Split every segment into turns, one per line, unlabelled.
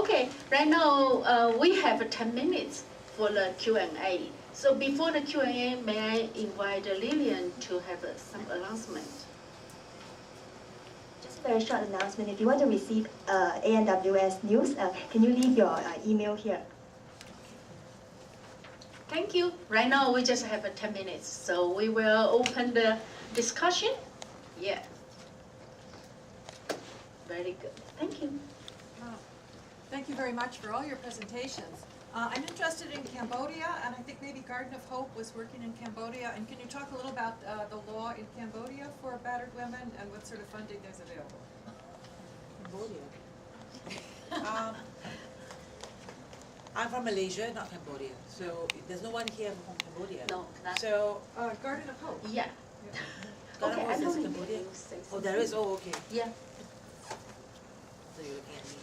Okay, right now we have 10 minutes for the Q&A. So before the Q&A, may I invite Lillian to have some announcement?
Just a very short announcement. If you want to receive ANWS news, can you leave your email here?
Thank you. Right now we just have 10 minutes, so we will open the discussion. Yeah. Very good. Thank you.
Thank you very much for all your presentations. I'm interested in Cambodia, and I think maybe Garden of Hope was working in Cambodia. And can you talk a little about the law in Cambodia for battered women and what sort of funding is available?
Cambodia. I'm from Malaysia, not Cambodia. So there's no one here from Cambodia.
No, not.
So
Garden of Hope.
Yeah.
Garden
Okay,
of
I
Hope is
know
Cambodia.
you say
Oh, there is. Oh, okay.
Yeah.
So you're looking at me.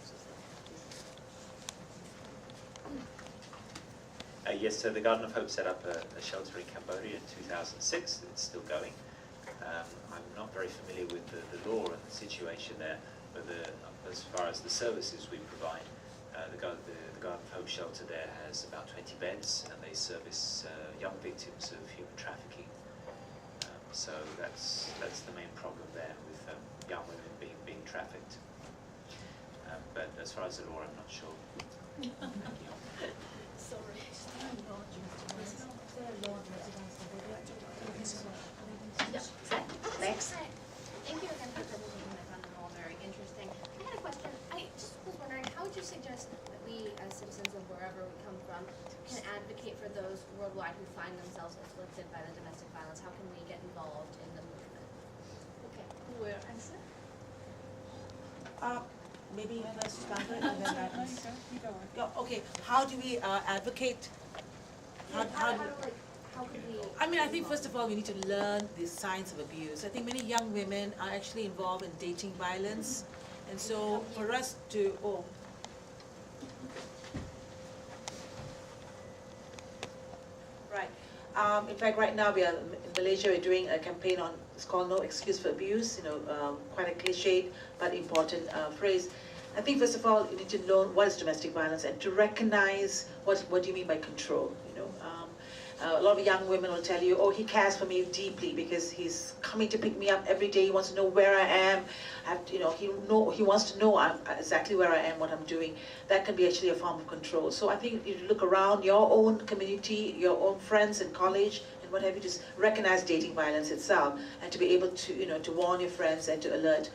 Yes, so the Garden of Hope set up a shelter in Cambodia in 2006. It's still going. I'm not very familiar with the law and the situation there, but as far as the services we provide, the Garden of Hope shelter there has about 20 beds, and they service young victims of human trafficking. So that's the main problem there with young women being trafficked. But as far as the law, I'm not sure.
Sorry. Next.
Thank you again for the presentation. I found it all very interesting. I had a question. I just was wondering, how would you suggest that we, as citizens of wherever we come from, can advocate for those worldwide who find themselves afflicted by the domestic violence? How can we get involved in the movement?
Okay. Who will answer?
Maybe first Margaret and then I. Okay, how do we advocate?
How can we?
I mean, I think first of all we need to learn the signs of abuse. I think many young women are actually involved in dating violence, and so for us to right. In fact, right now we are in Malaysia. We're doing a campaign on. It's called "No Excuse for Abuse." Quite a cliched but important phrase. I think first of all you need to learn what is domestic violence and to recognize what do you mean by control. A lot of young women will tell you, oh, he cares for me deeply because he's coming to pick me up every day. He wants to know where I am. He wants to know exactly where I am, what I'm doing. That can be actually a form of control. So I think you look around your own community, your own friends in college, and what have you, just recognize dating violence itself, and to be able to to warn your friends and to alert.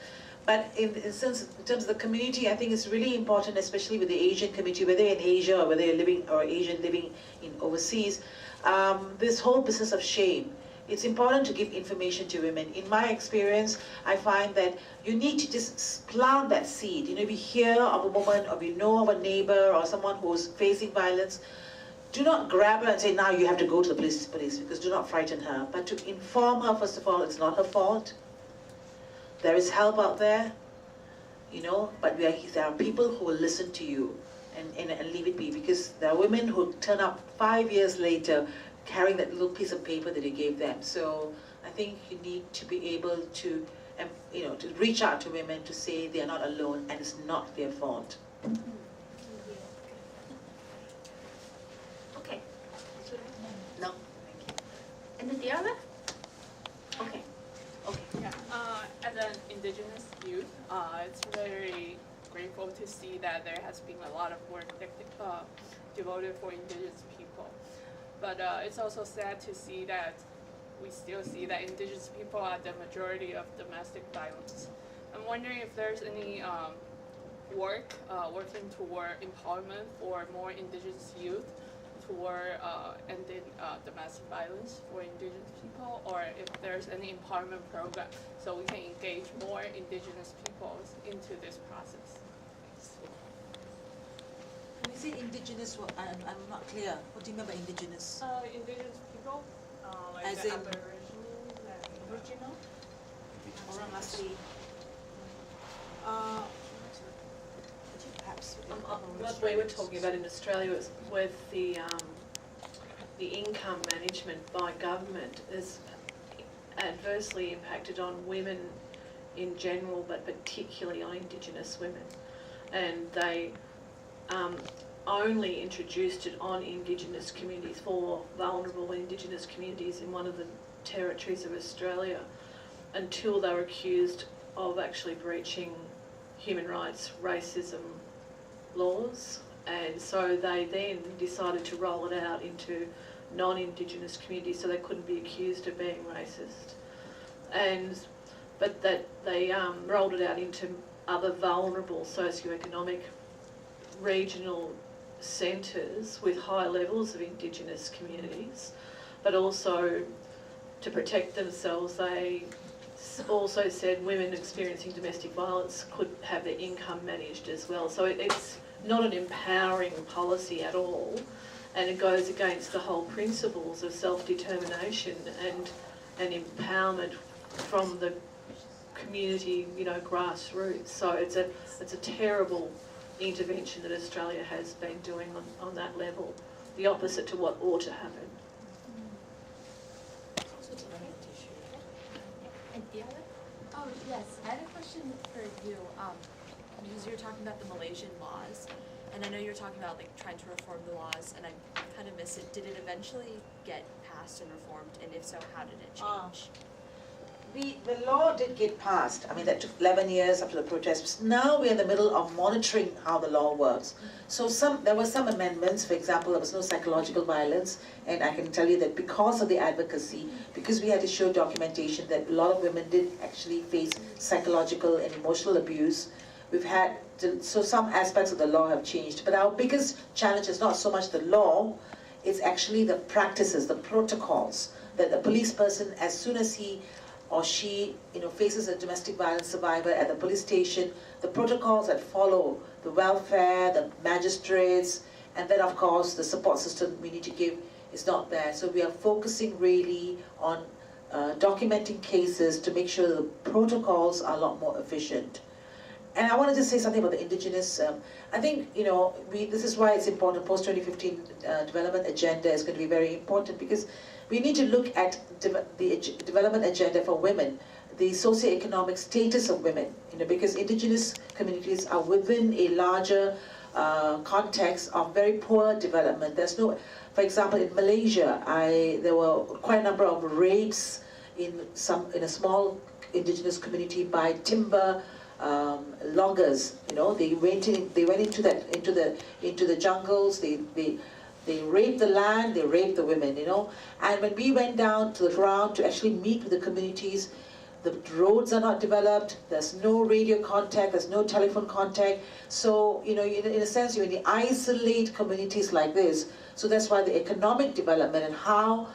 But in terms of the community, I think it's really important, especially with the Asian community, whether you're in Asia or whether you're living or Asian living in overseas. This whole business of shame. It's important to give information to women. In my experience, I find that you need to just plant that seed. We hear of a woman or we know of a neighbor or someone who's facing violence. Do not grab her and say, now you have to go to the police, because do not frighten her. But to inform her, first of all, it's not her fault. There is help out there, but there are people who will listen to you and leave it be, because there are women who turn up 5 years later carrying that little piece of paper that you gave them. So I think you need to be able to, to reach out to women to say they are not alone and it's not their fault.
Okay. No. Thank you. And then the other? Okay. Okay.
Yeah. As an indigenous youth, it's very grateful to see that there has been a lot of work devoted for indigenous people. But it's also sad to see that we still see that indigenous people are the majority of domestic violence. I'm wondering if there's any working toward empowerment for more indigenous youth toward ending domestic violence for indigenous people, or if there's any empowerment program so we can engage more indigenous people into this process.
When you say indigenous, I'm not clear. What do you mean by indigenous?
Indigenous people, like
As
the
in
Aboriginal and Aboriginal.
Orang asli. Could you perhaps
What we were talking about in Australia was with the income management by government is adversely impacted on women in general, but particularly on Indigenous women. And only introduced it on Indigenous communities, for vulnerable Indigenous communities in one of the territories of Australia, until they were accused of actually breaching human rights, racism laws. And so they then decided to roll it out into non-Indigenous communities so they couldn't be accused of being racist. But that they rolled it out into other vulnerable socioeconomic regional centres with high levels of Indigenous communities, but also to protect themselves. They also said women experiencing domestic violence could have their income managed as well. So it's not an empowering policy at all, and it goes against the whole principles of self-determination and empowerment from the community, you know, grassroots. So it's a terrible intervention that Australia has been doing on that level, the opposite to what ought to happen.
Oh, yes, I had a question for you, because you were talking about the Malaysian laws, and I know you were talking about like trying to reform the laws, and I kind of missed it. Did it eventually get passed and reformed, and if so, how did it change?
The law did get passed. I mean, that took 11 years after the protests. Now we're in the middle of monitoring how the law works. So there were some amendments. For example, there was no psychological violence. And I can tell you that because of the advocacy, because we had to show documentation that a lot of women did actually face psychological and emotional abuse, we've had so some aspects of the law have changed. But our biggest challenge is not so much the law, it's actually the practices, the protocols, that the police person, as soon as he or she, you know, faces a domestic violence survivor at the police station, the protocols that follow, the welfare, the magistrates, and then of course the support system we need to give is not there. So we are focusing really on documenting cases to make sure that the protocols are a lot more efficient. And I wanted to say something about the Indigenous. I think, you know, this is why it's important. Post-2015 development agenda is going to be very important, because we need to look at the development agenda for women, the socioeconomic status of women, you know, because Indigenous communities are within a larger context of very poor development. There's no, for example, in Malaysia, there were quite a number of rapes in a small Indigenous community by timber loggers. You know, they went into the jungles. They raped the land, they raped the women, you know. And when we went down to the ground to actually meet with the communities, the roads are not developed, there's no radio contact, there's no telephone contact. So, you know, in a sense, you isolate communities like this. So that's why the economic development and how,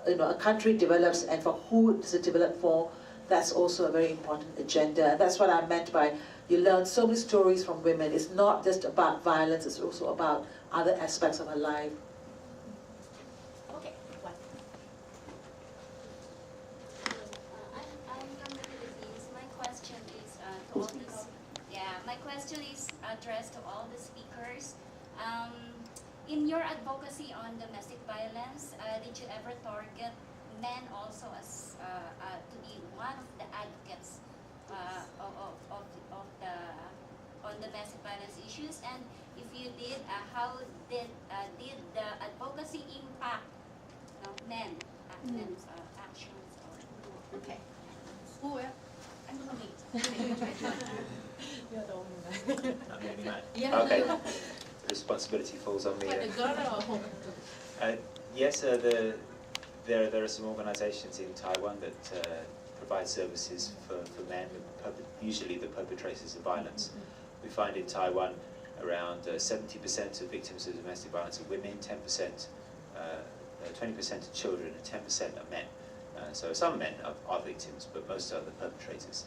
you know, a country develops and for who does it develop for, that's also a very important agenda. And that's what I meant by you learn so many stories from women. It's not just about violence, it's also about other aspects of her life.
Okay. I'm from the Philippines. My question is to all this. Yeah, my question is addressed to all the speakers. In your advocacy on domestic violence, did you ever target men also as to be one of the advocates on domestic violence issues? And if you did, how did the advocacy impact men actions?
Okay.
Who? I'm coming.
I'm the only man. Okay. The responsibility falls on me. Yes, there are some organisations in Taiwan that provide services for men, usually the perpetrators of violence. We find in Taiwan around 70% of victims of domestic violence are women, 10%, 20% are children, and 10% are men. So some men are victims, but most are the perpetrators.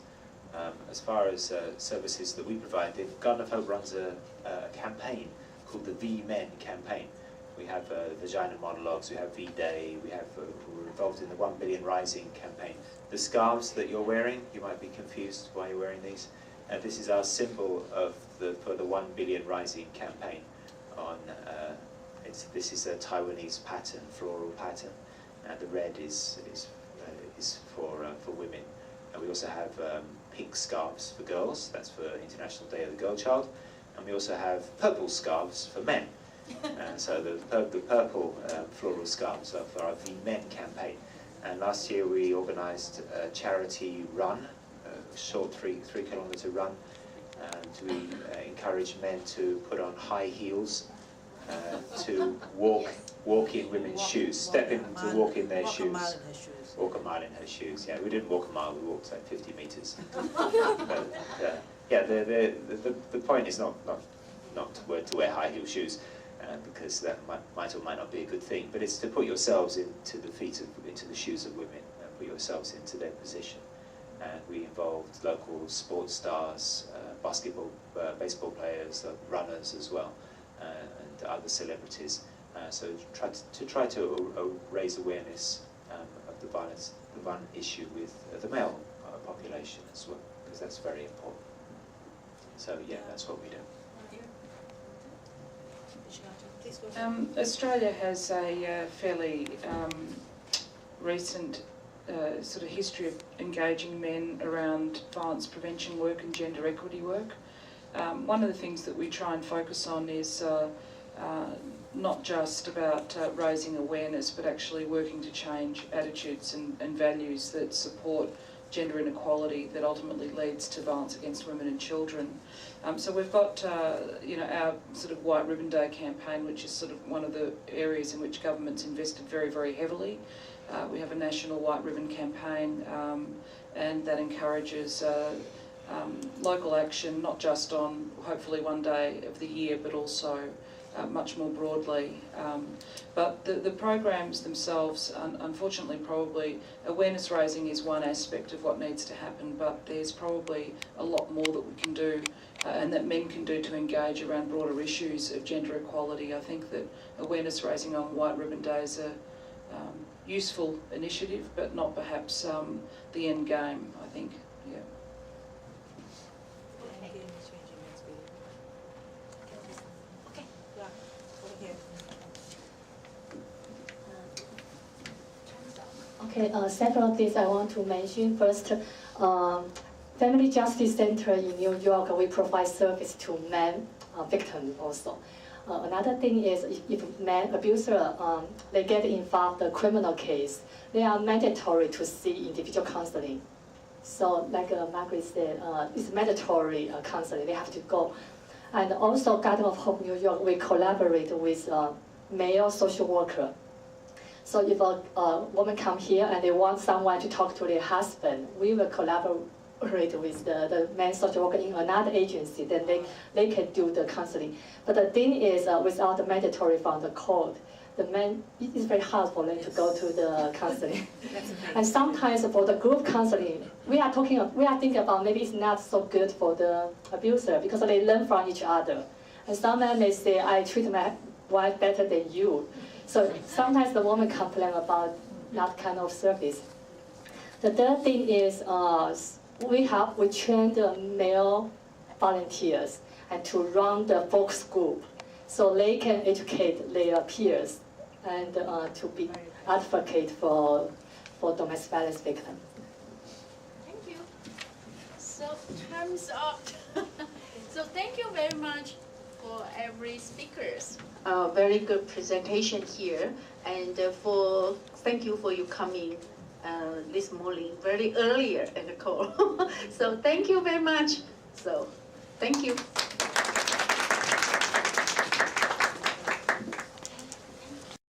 As far as services that we provide, the Garden of Hope runs a campaign called the V-Men campaign. We have vagina monologues, we have V-Day, we're involved in the 1 Billion Rising campaign. The scarves that you're wearing, you might be confused why you're wearing these. This is our symbol for the 1 Billion Rising campaign. This is a Taiwanese pattern, floral pattern, and the red is for women. And we also have pink scarves for girls. That's for International Day of the Girl Child. And we also have purple scarves for men. So the purple floral scarves are for our The Men campaign. And last year we organised a charity run, a short 3-kilometre run, and we encouraged men to put on high heels to walk in women's shoes, step in to walk in their shoes. Walk a mile in her shoes. Yeah, we didn't walk a mile, we walked like 50 metres. But, yeah, the point is not to wear high heel shoes, because that might or might not be a good thing, but it's to put yourselves into the shoes of women, and put yourselves into their position. And we involved local sports stars, basketball, baseball players, runners as well, and other celebrities. So try to raise awareness of the violence issue with the male population as well, because that's very important. So yeah, that's what we do.
Australia has a fairly recent sort of history of engaging men around violence prevention work and gender equity work. One of the things that we try and focus on is not just about raising awareness, but actually working to change attitudes and values that support gender inequality that ultimately leads to violence against women and children. So we've got our sort of White Ribbon Day campaign, which is sort of one of the areas in which government's invested very, very heavily. We have a national White Ribbon campaign, and that encourages local action, not just on hopefully one day of the year, but also much more broadly. But the programs themselves, unfortunately, probably awareness raising is one aspect of what needs to happen, but there's probably a lot more that we can do and that men can do to engage around broader issues of gender equality. I think that awareness raising on White Ribbon Day is a useful initiative, but not perhaps the end game, I think. Yeah.
Okay, several things I want to mention. First, Family Justice Center in New York, we provide service to men victims also. Another thing is if men abuser, they get involved in a criminal case, they are mandatory to see individual counseling. So like Margaret said, it's mandatory counseling, they have to go. And also Garden of Hope New York, we collaborate with male social worker. So if a woman come here and they want someone to talk to their husband, we will collaborate with the men social worker in another agency, then they can do the counseling. But the thing is, without the mandatory from the court, the men, it is very hard for them to go to the counseling. And sometimes for the group counseling, we are thinking about maybe it's not so good for the abuser because they learn from each other. And some men may say, I treat my wife better than you. So sometimes the woman complain about that kind of service. The third thing is we train the male volunteers and to run the focus group so they can educate their peers and to be advocate for domestic violence victims.
Thank you. So time's up. So thank you very much for every speakers. Very good presentation here, and thank you for you coming this morning very earlier at the call. So thank you very much. So thank you.